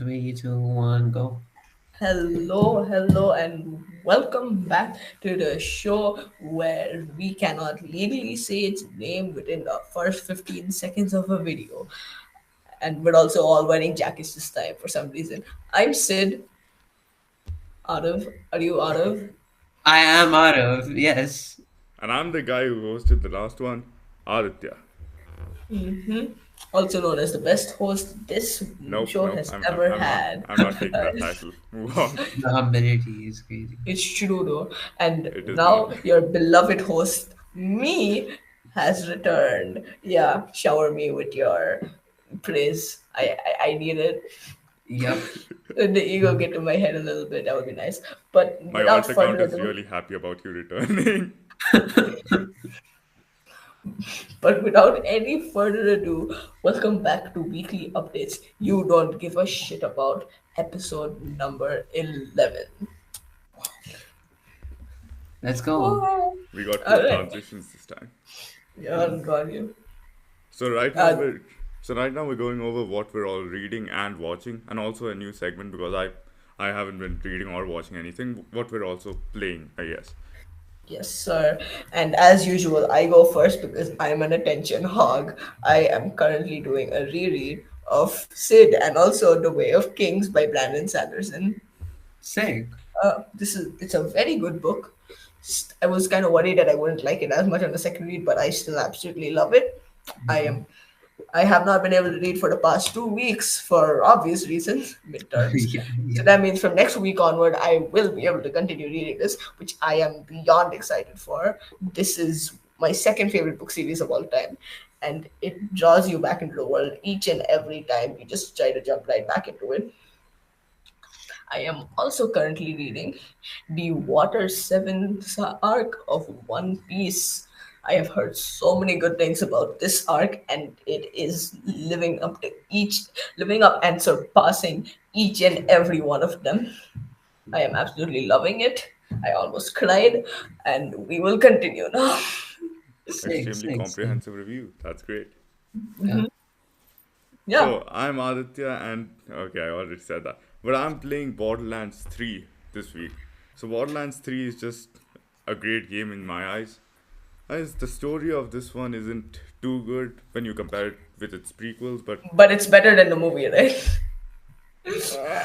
Three, two, one, go. Hello, and welcome back to the show where we cannot legally say its name within the first 15 seconds of a video. And we're also all wearing jackets this time for some reason. I'm Sid. Arav, are you Arav? I am out of, yes. And I'm the guy who hosted the last one, Aditya. Also known as the best host this Nope, show nope, has I'm, I'm, ever I'm not. had. I'm not taking that title. Move on. The humility is crazy. It's true though. And It is not. now your beloved host, me, has returned. Yeah, shower me with your praise. I need it. Yep. Let the ego get to my head a little bit. That would be nice. But My without alt account further is ado, really happy about you returning. but without any further ado, welcome back to Weekly Updates. You don't give a shit about episode number 11. Let's go. All We got good right. transitions this time. Yeah, got you. So right now Uh, we're so right now we're going over what we're all reading and watching, and also a new segment because I haven't been reading or watching anything. What we're also playing, I guess. Yes, sir. And as usual, I go first because I'm an attention hog. I am currently doing a reread of Sid and also The Way of Kings by Brandon Sanderson. Sick. It's a very good book. I was kind of worried that I wouldn't like it as much on the second read, but I still absolutely love it. I Mhm. am I have not been able to read for the past 2 weeks for obvious reasons, midterms. Yeah, So yeah. that means from next week onward, I will be able to continue reading this, which I am beyond excited for. This is my second favorite book series of all time, and it draws you back into the world each and every time. You just try to jump right back into it. I am also currently reading the Water 7 arc of One Piece. I have heard so many good things about this arc, and it is living up and surpassing each and every one of them. I am absolutely loving it. I almost cried, and we will continue now. Sick, Extremely sick, sick. comprehensive review. That's great. Yeah. Yeah. So I'm Aditya, and okay, I already said that. But I'm playing Borderlands 3 this week. So Borderlands 3 is just a great game in my eyes. As the story of this one isn't too good when you compare it with its prequels, but But it's better than the movie, right? uh,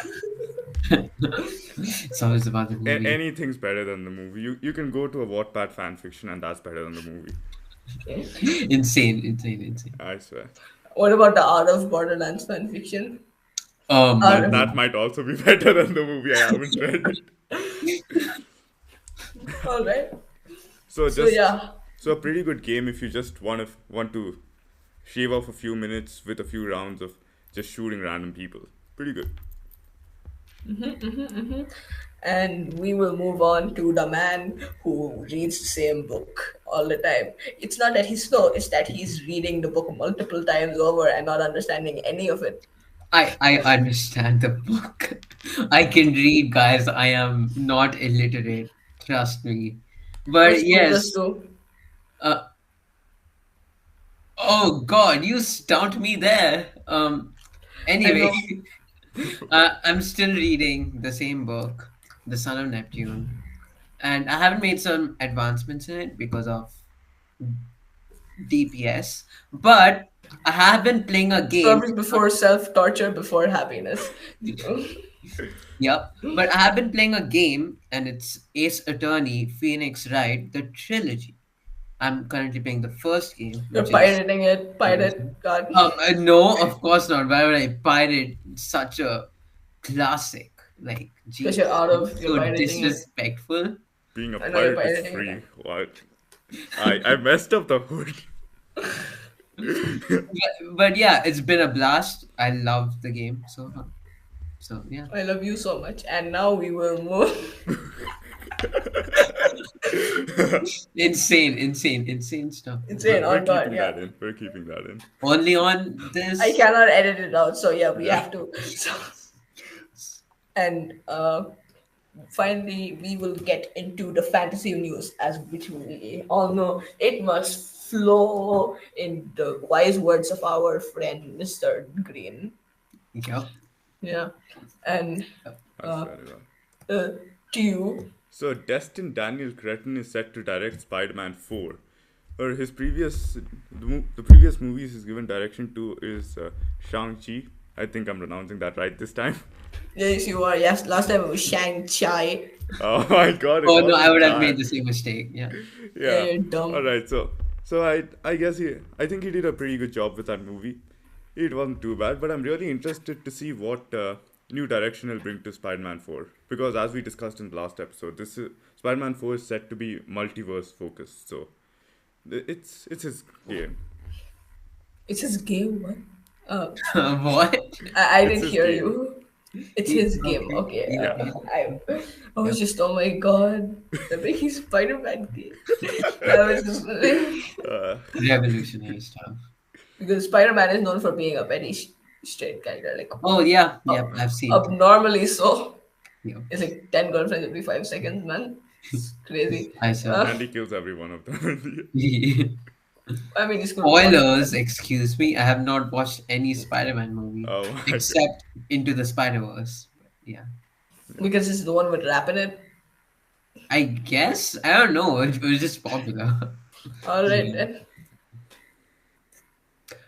It's always about the movie. anything's better than the movie. You can go to a Wattpad fan fiction, and that's better than the movie. Okay. Insane, insane, insane. I swear. What about the art of Borderlands fan fiction? My That Art. that god. might also be better than the movie. I haven't read it. All right. So So just yeah, so a pretty good game if you just want to shave off a few minutes with a few rounds of just shooting random people. Pretty good. and we will move on to the man who reads the same book all the time. It's not that he's slow, it's that he's reading the book multiple times over and not understanding any of it. I understand the book. I can read, guys. I am not illiterate. Trust me. But What's 2 plus yes. 2? Uh, oh God, you stumped me there. I Anyway, know. I'm still reading the same book, The Son of Neptune, and I haven't made some advancements in it because of DPS, but I have been playing a game. Serving before self, torture before happiness. Yep, but I have been playing a game, and it's Ace Attorney Phoenix Wright, the trilogy. I'm currently playing the first game, You're which is pirating it, the pirate god. no, of course not. Why would I pirate such a classic? Like, Because geez, you're out it's of, you're so pirating it. disrespectful. Being a I know you're pirate is pirating it. free. What? I messed up the hood. But yeah, it's been a blast. I love the game so far. So yeah, I love you so much. And now we will move. insane, insane, insane stuff. Insane, We're on God, keeping yeah. that in. We're keeping that in. Only on I this. cannot edit it out, so yeah, we Yeah. have to. So, and finally, we will get into the fantasy news, as which we all know it must flow in the wise words of our friend Mr. Green. Yep. Yeah, and That's uh, very well. uh, to you, So, Destin Daniel Cretton is set to direct Spider-Man 4. Or his the previous movies he's given direction to is Shang-Chi. I think I'm pronouncing that right this time. yes, you are. Yes, last time it was Shang Chai. Oh my god, it Oh no, I wasn't would have Chai. made the same mistake. Yeah. Yeah, Yeah. you're All dumb. right. So I guess I think he did a pretty good job with that movie. It wasn't too bad, but I'm really interested to see what new direction he'll bring to Spider-Man 4, because as we discussed in the last episode, this is Spider-Man 4 is set to be multiverse focused. So it's his game. It's his game. What? What? I It's didn't his hear game. you. It's his game. Okay. Okay. Yeah. Yeah. Yeah. I was Yep. just, oh my god, the making Spider-Man game. I was just Uh, Revolutionary stuff. because Spider-Man is known for being a very straight character, like Oh yeah. up, Yep. I've seen. abnormally so. Yep. It's like 10 girlfriends every 5 seconds, man. It's crazy. I saw. Uh, and he kills every one of them. I mean, it's good one. Spoilers, excuse me. I have not watched any Spider-Man movie Oh my god. except Into the Spider-Verse. Yeah. Because it's the one with rap in it. I guess. I don't know. It was just popular. Alright Yeah. then.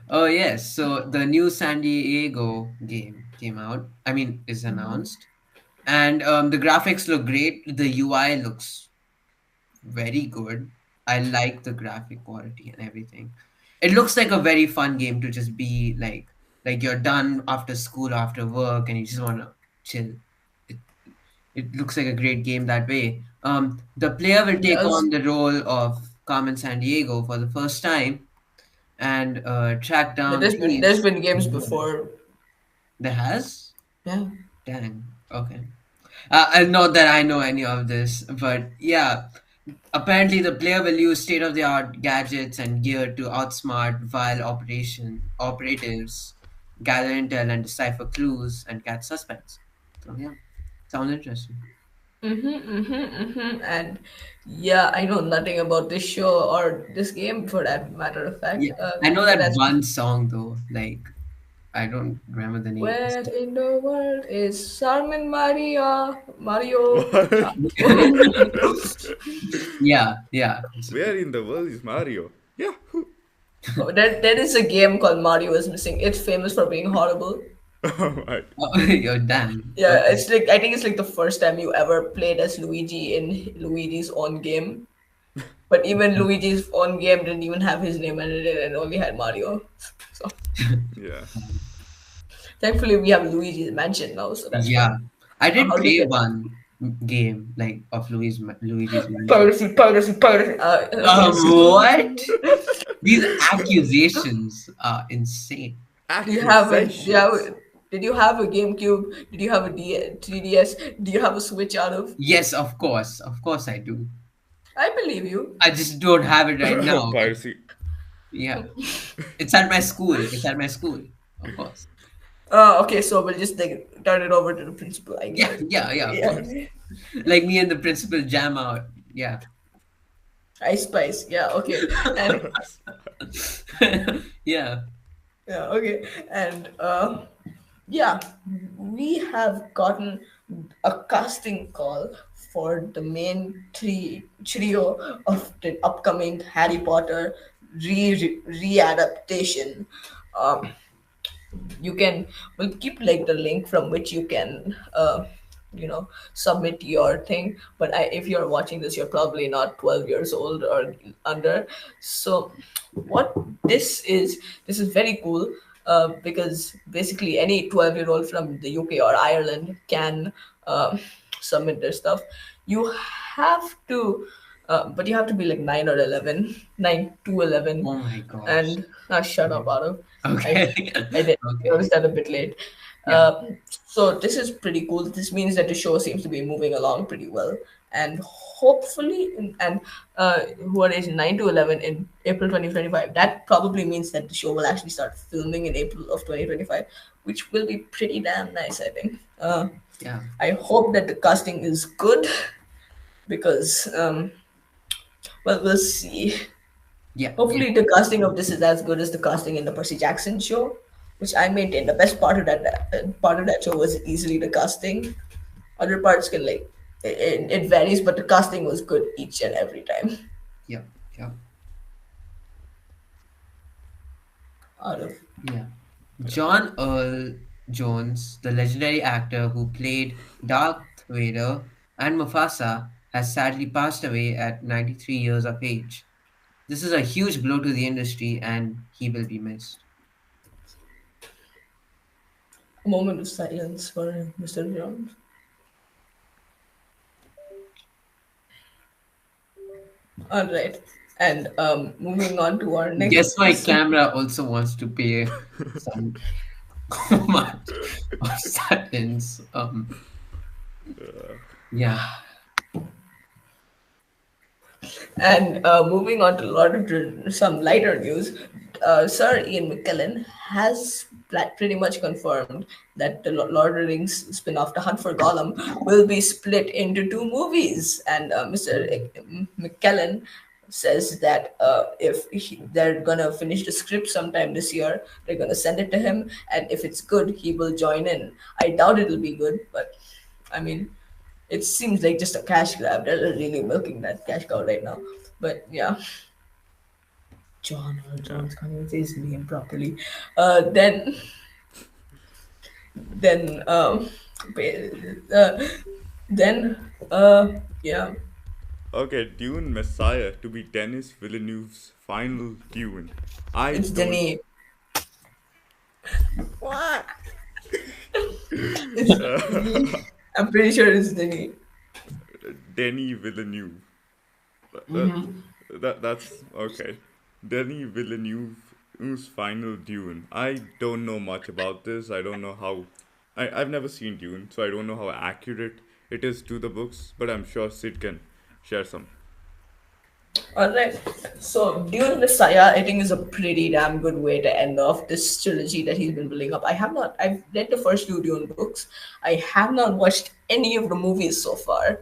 Oh yes. So the new San Diego game came out. I mean, is announced, and the graphics look great. The UI looks very good. I like the graphic quality and everything. It looks like a very fun game to just be like you're done after school, after work, and you just want to chill. It, it looks like a great game that way. The player will It take does. on the role of Carmen San Diego for the first time and track But down there's thieves. been games before. There has? Yeah. Dang. Okay. Not that I know any of this, but yeah. Apparently, the player will use state-of-the-art gadgets and gear to outsmart vile operatives, gather intel and decipher clues, and catch suspects. So yeah, sounds interesting. And yeah, I know nothing about this show or this game for that matter of fact. Yeah, I know But that as one song though. Like I don't remember the name. where in the world is Carmen Maria Mario? What? Yeah, yeah. Where in the world is Mario? Yeah. Oh, there is a game called Mario is Missing. It's famous for being horrible. Oh my. Oh, you're done. Yeah, Okay. it's like I think it's like the first time you ever played as Luigi in Luigi's own game. But even Luigi's own game didn't even have his name in it and only had Mario. So Yeah. thankfully we have Luigi's Mansion now, so that's Yeah, fun. I did How do you play get one game like of Luigi's Mansion. piracy? Okay. What? These accusations are insane. Do you have a Accusations. did you have a GameCube? Did you have a 3DS? Do you have a Switch out of? Yes, of course. Of course I do. I believe you. I just don't have it right now. But Piracy. yeah, it's at my school. It's at my school. Of course. Okay, so we'll just like turn it over to the principal, I Yeah, guess. yeah, yeah, of Yeah. course. Like me and the principal jam out. Yeah. Ice Spice. Yeah, okay. And Yeah. yeah, okay. And yeah, we have gotten a casting call for the main trio of the upcoming Harry Potter readaptation. Um, you can we'll keep like the link from which you can submit your thing, but if you're watching this you're probably not 12 years old or under. So what this is very cool, because basically any 12-year-old from the UK or Ireland can submit their stuff. You have to but you have to be like 9 or 11, 9 to 11. Oh my gosh. And shut up, Arav. I Okay. I did Okay. notice that a bit late. Yeah. So this is pretty cool. This means that the show seems to be moving along pretty well, and hopefully, and who are aged 9 to 11 in April 2025. That probably means that the show will actually start filming in April of 2025, which will be pretty damn nice. I think. Yeah. I hope that the casting is good because well, we'll see. Yeah. Yeah. Hopefully, the casting of this is as good as the casting in the Percy Jackson show. which I maintain the best part of that show was easily the casting. Other parts can like it varies, but the casting was good each and every time. Yep, yep, Out of yeah. Yeah. John Earl Jones, the legendary actor who played Darth Vader and Mufasa, has sadly passed away at 93 years of age. This is a huge blow to the industry and he will be missed. a moment of silence for Mr. Jones. All right, and moving on to our Guess next my person. camera also wants to pay some much of silence. Yeah. And moving on to some lighter news, Sir Ian McKellen has pretty much confirmed that the Lord of the Rings spin-off, The Hunt for Gollum, will be split into two movies. And Mr. McKellen says that they're gonna finish the script sometime this year, they're gonna send it to him, and if it's good, he will join in. I doubt it'll be good, but I mean, it seems like just a cash grab. They're really milking that cash cow right now. But yeah, John Earl Yeah. Jones can't even say his name properly. Uh, then, then, uh, then, yeah, Okay, Dune Messiah to be Denis Villeneuve's final Dune. I it's don't. Denis. What? It's, I'm pretty sure it's Denis. Denis Villeneuve. That's okay. Denis Villeneuve's final Dune. I don't know much about this. I don't know how. I've never seen Dune, so I don't know how accurate it is to the books, but I'm sure Sid can share some. Alright, so Dune Messiah, I think, is a pretty damn good way to end off this trilogy that he's been building up. I've read the first two Dune books. I have not watched any of the movies so far,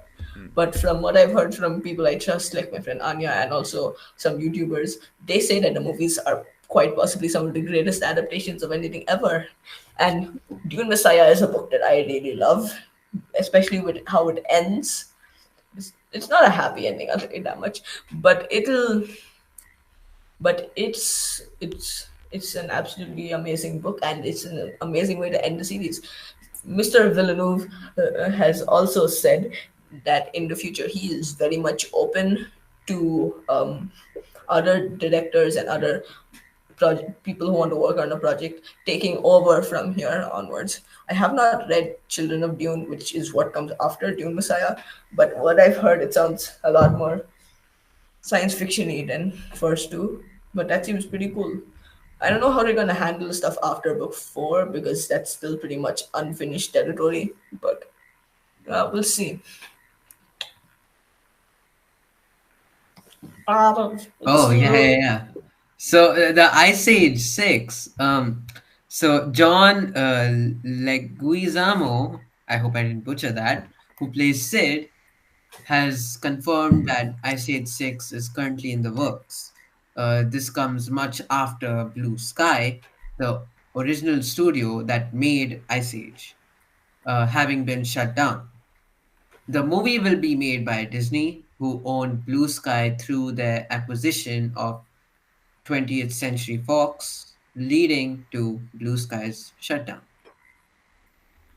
but from what I've heard from people I trust, like my friend Anya and also some YouTubers, they say that the movies are quite possibly some of the greatest adaptations of anything ever. And Dune Messiah is a book that I really love, especially with how it ends. It's not a happy ending, I'll tell you that much, but it's an absolutely amazing book, and it's an amazing way to end the series. Mr. Villeneuve has also said that in the future he is very much open to other directors and other people who want to work on a project taking over from here onwards. I have not read Children of Dune, which is what comes after Dune Messiah, but what I've heard, it sounds a lot more science fiction-y than first two. But that seems pretty cool. I don't know how they're gonna handle stuff after book four because that's still pretty much unfinished territory. But we'll see. We'll Oh, see. yeah, yeah, yeah. So the Ice Age 6. So John Leguizamo, I hope I didn't butcher that, who plays Sid, has confirmed that Ice Age 6 is currently in the works. This comes much after Blue Sky, the original studio that made Ice Age, having been shut down. The movie will be made by Disney, who owned Blue Sky through their acquisition of 20th Century Fox, leading to Blue Sky's shutdown.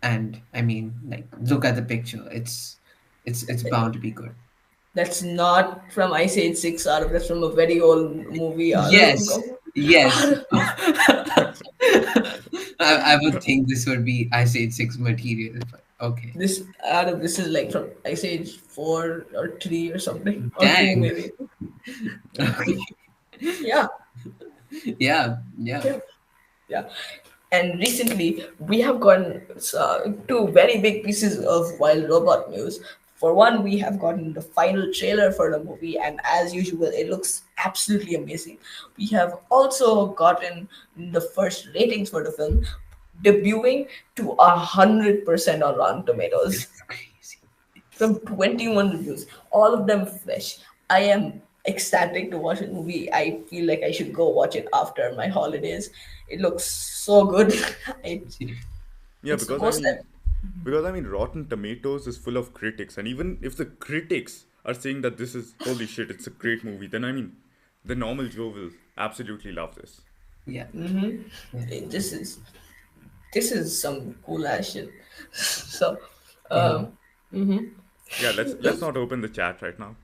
And I mean, like, look at the picture. It's bound to be good. That's not from Ice Age 6, Arav. That's from a very old movie, Arav. Yes, yes. I would think this would be Ice Age 6 material, but okay. This is like from Ice Age 4 or 3 or something. Or 2 Dang. maybe. Okay. Yeah. Yeah, yeah. Yeah. Yeah. And recently, we have gotten two very big pieces of wild robot news. For one, we have gotten the final trailer for the movie, and as usual, it looks absolutely amazing. We have also gotten the first ratings for the film, debuting to 100% on Rotten Tomatoes It's crazy. from 21 reviews, all of them fresh. I am ecstatic to watch the movie. I feel like I should go watch it after my holidays. It looks so good. it, Yeah, it's because I most. mean, Rotten Tomatoes is full of critics, and even if the critics are saying that this is holy shit, it's a great movie, then I mean, the normal Joe will absolutely love this. Yeah. Yeah. This is some cool ass shit. So, Yeah. um, Yeah, let's not open the chat right now.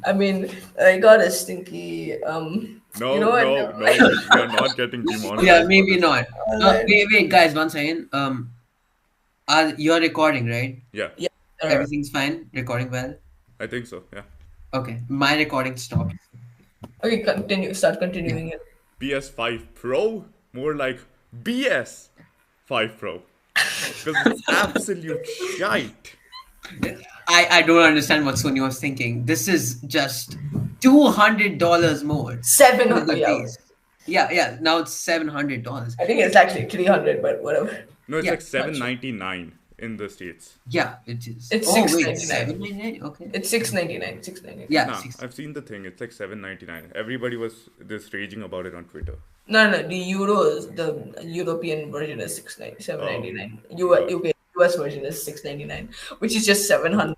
I mean, I got a stinky. You know No, what? no, no, we are not getting Yeah, demonetized for maybe this. not. Alright. Wait, guys, one second. You're recording, right? Yeah, Yeah. Uh, Everything's fine. Recording well. I think so. Yeah, Okay, my recording stopped. okay, continue. Start Yeah. continuing it. PS5 Pro, more like BS5 Pro, because it's absolute shite. I don't understand what Sony was thinking. This is just $200 more Seven. for the Yeah. base. Yeah, yeah. Now it's $700. I think it's actually 300, but whatever. No, it's Yeah, like Not sure. 799 in the states. yeah, it is. It's Oh six wait, ninety nine. 799. Okay. It's 699. 699. Yeah, Nah, six. I've seen the thing. It's like 799. Everybody was this raging about it on Twitter. No, no, the euros, the European version is 799. Oh, UK US version is 699, which is just 700.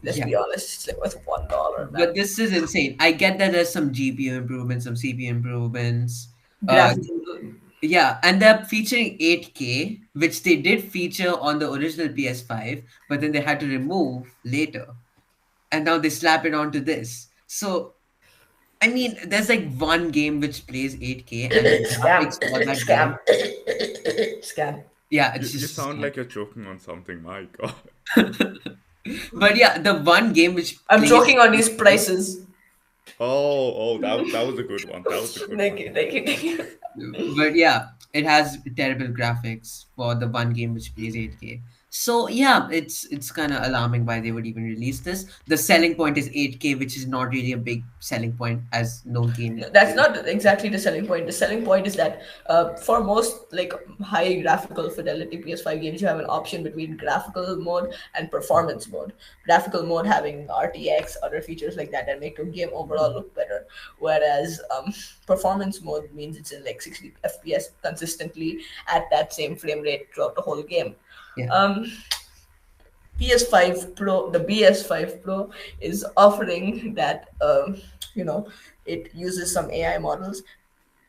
Let's Yeah, be honest. It's like worth $1, man. but this is insane. I get that there's some GPU improvements, some CPU improvements. Uh, Graphical. yeah, and they're featuring 8K, which they did feature on the original PS5, but then they had to remove later, and now they slap it onto this. So I mean, there's like one game which plays 8K and the Scam. graphics for that game. Scam. Scam. Yeah, you, it's you just a sound scam. like you're choking on something. My God. But yeah, the one game which I'm plays choking on these 8K, prices. That was a good one. That was a good Thank one. you, thank you, thank you. but yeah, it has terrible graphics for the one game which plays 8K. So yeah, it's kind of alarming why they would even release this. The selling point is 8K, which is not really a big selling point as no game. That's not exactly the selling point. The selling point is that for most like high graphical fidelity PS5 games, you have an option between graphical mode and performance mode. Graphical mode having RTX, other features like that that make the game overall look better. Whereas performance mode means it's in like 60 FPS consistently at that same frame rate throughout the whole game. Yeah, Um, PS5 Pro, the BS5 Pro is offering that, it uses some AI models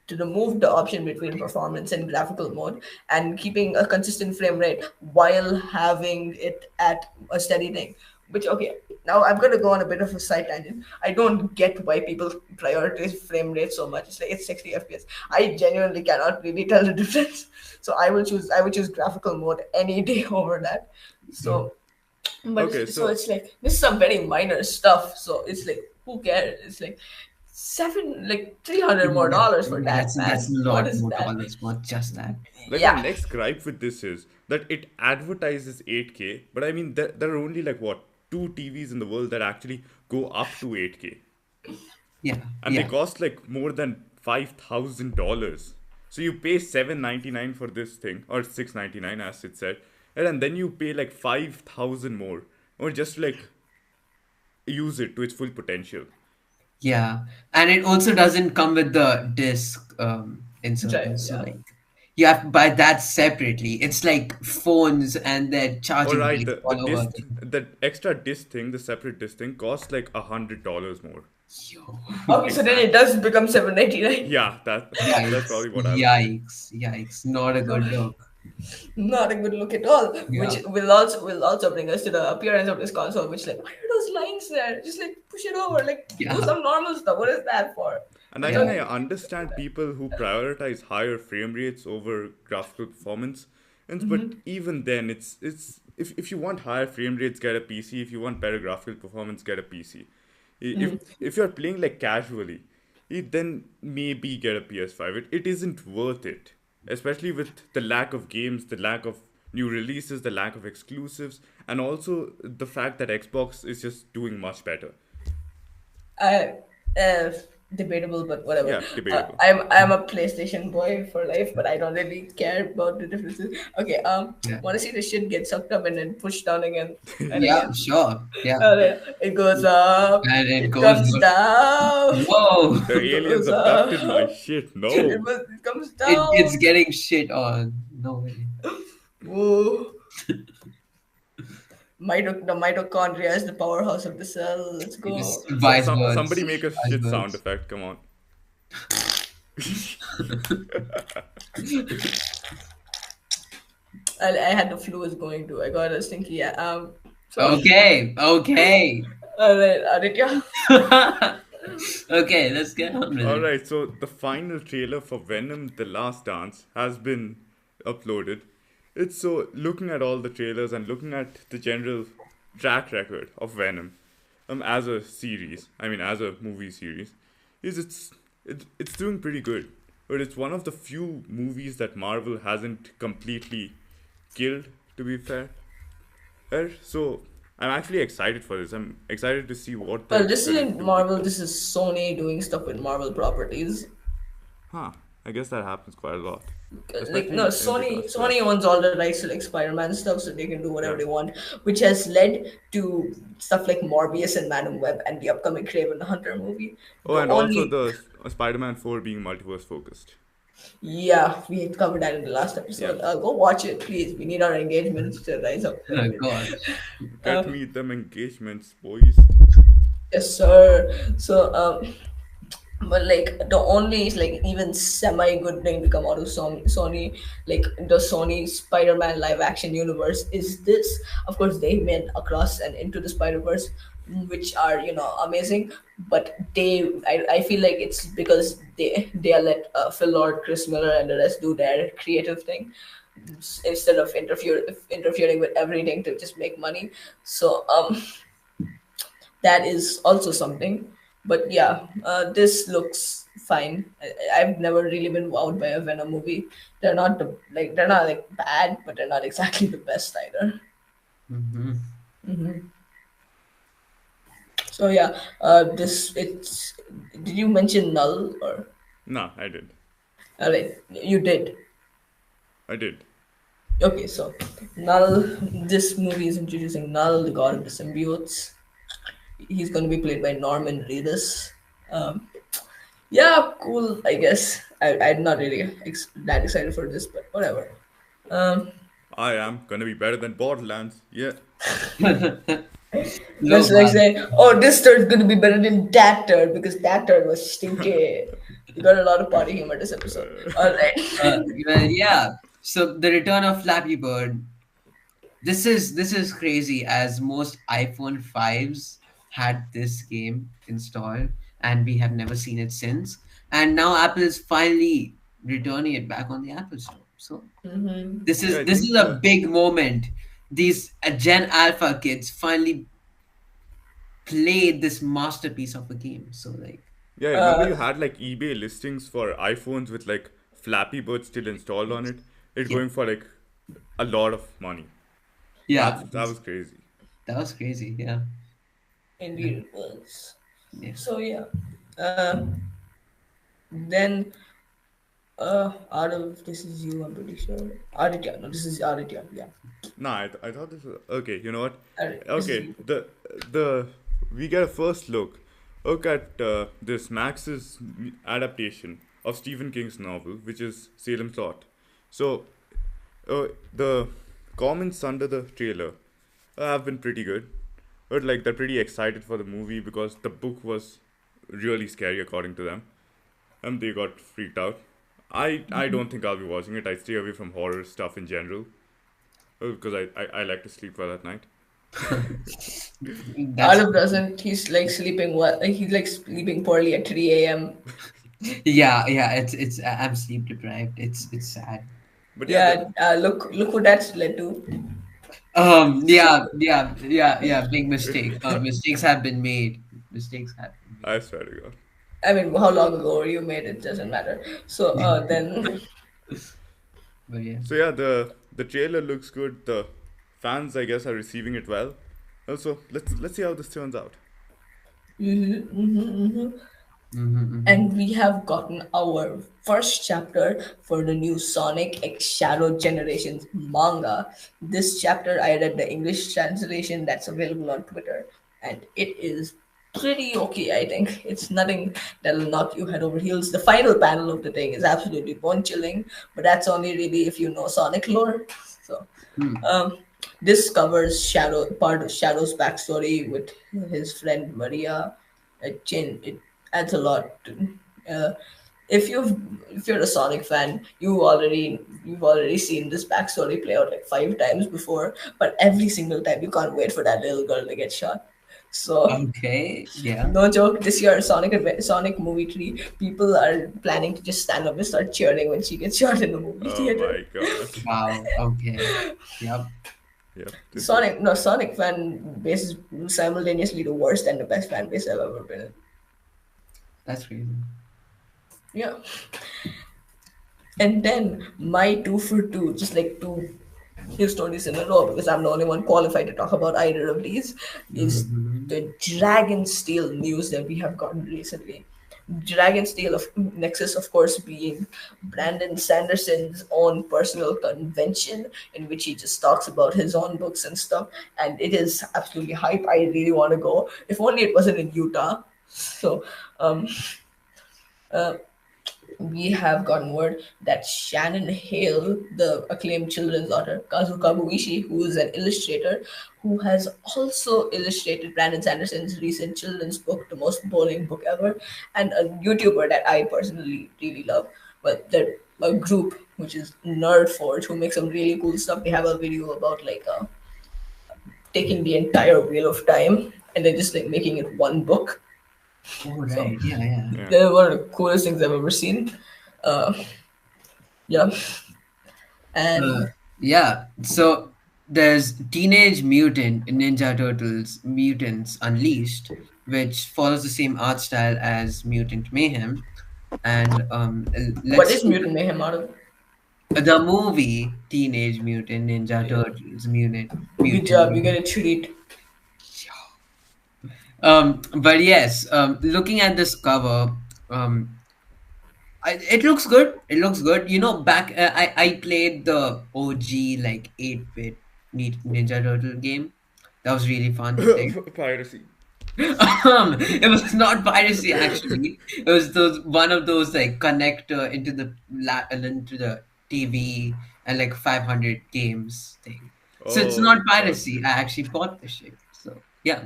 to remove the option between performance and graphical mode and keeping a consistent frame rate while having it at a steady thing. Which, okay, now I'm going to go on a bit of a side tangent. I don't get why people prioritize frame rate so much. It's like it's 60 FPS. I genuinely cannot really tell the difference. So I would choose graphical mode any day over that. yeah, So but Okay, so so it's like this is some very minor stuff. So it's like who cares? It's like seven, like $300 more yeah. for Yeah, that, that's man. a What lot is more that? dollars for just that. like my Yeah, next gripe with this is that it advertises 8K, but I mean there are only like what two TVs in the world that actually go up to 8K, Yeah, and they yeah, cost like more than $5,000. So you pay 799 for this thing, or 699 as it said, and then you pay like 5,000 more, or just like use it to its full potential. yeah. And it also doesn't come with the disc inserter. So yeah. like you have to buy that separately. It's like phones and their All charging right, blades the all over disc, again. the extra disc thing, the separate disc thing, costs like $100 more. Yo. Okay, so then it Exactly. does become 799. Yeah, that's Yikes. probably what I would do. Yikes. Yikes. Not a good look. Not a good look at all. Yeah. Which will also bring us to the appearance of this console. Which like, why are those lines there? Just like push it over. Like do Yeah. some normal stuff. What is that for? And I I mean, don't I Yeah. get understand people who prioritize higher frame rates over graphical performance, and but even then, it's if you want higher frame rates, get a PC. If you want better graphical performance, get a PC. If you're playing like casually, then maybe get a PS5. It isn't worth it, especially with the lack of games, the lack of new releases, the lack of exclusives, and also the fact that Xbox is just doing much better. I, uh, debatable, but whatever. Yeah, debatable. I'm a PlayStation boy for life, but I don't really care about the differences. Okay, Yeah. want to see the shit get sucked up and then pushed down again and Yeah, again. sure. Yeah. It goes up, And it it goes, comes down, whoa. The it aliens goes abducted my up, shit. No. it comes It's down. getting shit on. No way. Whoa. The mitochondria is the powerhouse of the cell. Let's It's go. wise Somebody words. make a Wise shit sound words. effect. Come on. I had the flu is going to. I got a stinky. Yeah. So, Okay. Okay. all right, Aditya. Okay, let's get on with it. Alright, so the final trailer for Venom The Last Dance has been uploaded. It's so looking at all the trailers and looking at the general track record of Venom as a series, I mean as a movie series, is it's doing pretty good. But it's one of the few movies that Marvel hasn't completely killed, to be fair. So I'm actually excited for this. I'm excited to see what Well, they're this gonna isn't do with Marvel. this. This is Sony doing stuff with Marvel properties. Huh. I guess that happens quite a lot. Like no, Especially in Sony regards to that. Sony owns all the rights to like Spider-Man stuff, so they can do whatever Yeah. they want, which has led to stuff like Morbius and Madam Web and the upcoming Craven the Hunter movie. Oh, The and also only the Spider-Man 4 being multiverse focused. Yeah, we had covered that in the last Yeah. episode. Go watch it, please. We need our engagements to rise up a Oh bit. gosh. Get Um, me them engagements, boys. yes, sir. So, but like the only like even semi good thing to come out of Sony, like the Sony Spider-Man live action universe is this. Of course, they made Across and Into the Spider-Verse, which are amazing. But I feel like it's because they are let Phil Lord, Chris Miller, and the rest do their creative thing instead of interfering with everything to just make money. So that is also something. But yeah, this looks fine. I've never really been wowed by a Venom movie. They're not like bad, but they're not exactly the best either. Hmm. So yeah, this it's. Did you mention Null or? Nah, I did. Alright, you did. I did. Okay, so Null. This movie is introducing Null, the god of the symbiotes. He's going to be played by Norman Reedus. Um, yeah, cool. I guess I'm not really that excited for this, but whatever. Um, I am gonna be better than Borderlands. Yeah. Low that's like bar. saying, oh, this turd is going to be better than that turd because that turd was stinky. You got a lot of potty humor this episode. All right. Well, yeah. So the return of Flappy Bird. This is crazy as most iPhone 5s had this game installed and we have never seen it since. And now Apple is finally returning it back on the Apple Store. So this Yeah, is I this is think a big moment. These Gen Alpha kids finally played this masterpiece of a game. So like yeah, I remember you had like eBay listings for iPhones with like Flappy Bird still installed on it. It yeah. going for like a lot of money. Yeah, That was crazy. that was crazy. Yeah. Indeed, it was. Yeah. So yeah. Then out of this is you, I'm pretty sure. Aditya, no, this is Aditya. Yeah, Nah, I thought this was okay. You know what? This is Okay, you. the we get a first look at this Max's adaptation of Stephen King's novel, which is Salem's Lot. So the comments under the trailer have been pretty good, but like they're pretty excited for the movie because the book was really scary according to them, and they got freaked out. I don't think I'll be watching it. I stay away from horror stuff in general because I like to sleep well at night. That's Arif doesn't. He's like sleeping well. Like he's like sleeping poorly at 3 a.m. yeah, yeah, it's I'm sleep deprived. It's sad. But yeah, Yeah, look what that's led to. Yeah, big mistake. Mistakes have been made. Mistakes have been I swear to God. I mean, how long ago you made it doesn't matter. So made. then, But yeah. So yeah, the trailer looks good. The fans, I guess, are receiving it well. Also, let's see how this turns out. Mm-hmm. And we have gotten our first chapter for the new Sonic X Shadow Generations manga. This chapter, I read the English translation that's available on Twitter, and it is pretty okay, I think. It's nothing that'll knock you head over heels. The final panel of the thing is absolutely bone chilling, but that's only really if you know Sonic lore. So, Hmm. um, this covers part of Shadow's backstory with his friend Maria. It adds a lot. Uh, if you're a Sonic fan, you've already seen this backstory play out like 5 times before, but every single time you can't wait for that little girl to get shot. So, Okay, yeah. no joke, this year Sonic movie 3, people are planning to just stand up and start cheering when she gets shot in the movie Oh theater. my god. Wow. Okay. Yep. Yep, this is. Sonic fan base is simultaneously the worst and the best fan base I've ever been in. That's crazy. Yeah. And then my two for two, just like two news stories in a row, because I'm the only one qualified to talk about either of these, is Mm-hmm. the Dragon Steel news that we have gotten recently. Dragon Steel of Nexus, of course, being Brandon Sanderson's own personal convention in which he just talks about his own books and stuff. And it is absolutely hype. I really want to go. If only it wasn't in Utah. So, um, we have gotten word that Shannon Hale, the acclaimed children's author, Kazu Kabuishi, who is an illustrator, who has also illustrated Brandon Sanderson's recent children's book, The Most Boring Book Ever, and a YouTuber that I personally really love. But they're a group which is Nerd Forge, who makes some really cool stuff. They have a video about like taking the entire Wheel of Time and then just like making it one book. Oh, So right. Yeah, yeah. Yeah. they're one of the coolest things I've ever seen. Uh, yeah, Uh, and yeah. So there's Teenage Mutant Ninja Turtles Mutants Unleashed, which follows the same art style as Mutant Mayhem. And what let's is Mutant Mayhem out of? the movie Teenage Mutant Ninja Yeah. Turtles Good Mutant job, you get Mayhem. a treat. But yes, looking at this cover, um, it looks good. It looks good. You know, back I played the OG like 8-bit Ninja Turtle game. That was really fun to play. Piracy. It was not piracy actually. It was those one of those like connector into the into the TV and like 500 games thing. So it's Oh, not piracy. okay. I actually bought the shit. So yeah,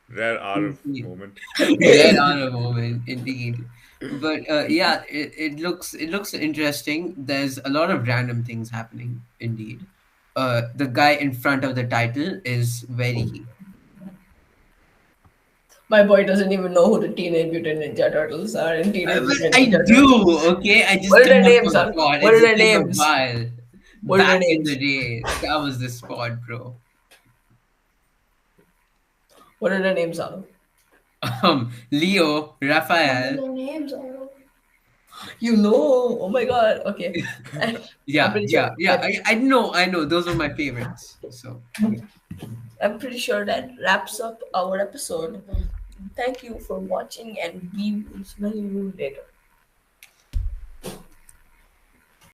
Rare cool RF thing. moment. Rare honor moment indeed. But yeah, it looks interesting. There's a lot of random things happening indeed. The guy in front of the title is very My boy doesn't even know who the Teenage Mutant Ninja Turtles are in Teenage But Mutant I Ninja Turtles. do, okay? I What just are their cannot names, son? forget. What It's are their been a names? while. What are their Back in the names? day, that was the spot, bro. What are their names, Anu? Leo, Raphael, You know, oh my god, okay. And I'm yeah, pretty sure yeah, yeah. I know. Those are my favorites. So yeah. I'm pretty sure that wraps up our episode. Thank you for watching, and we will smell you later.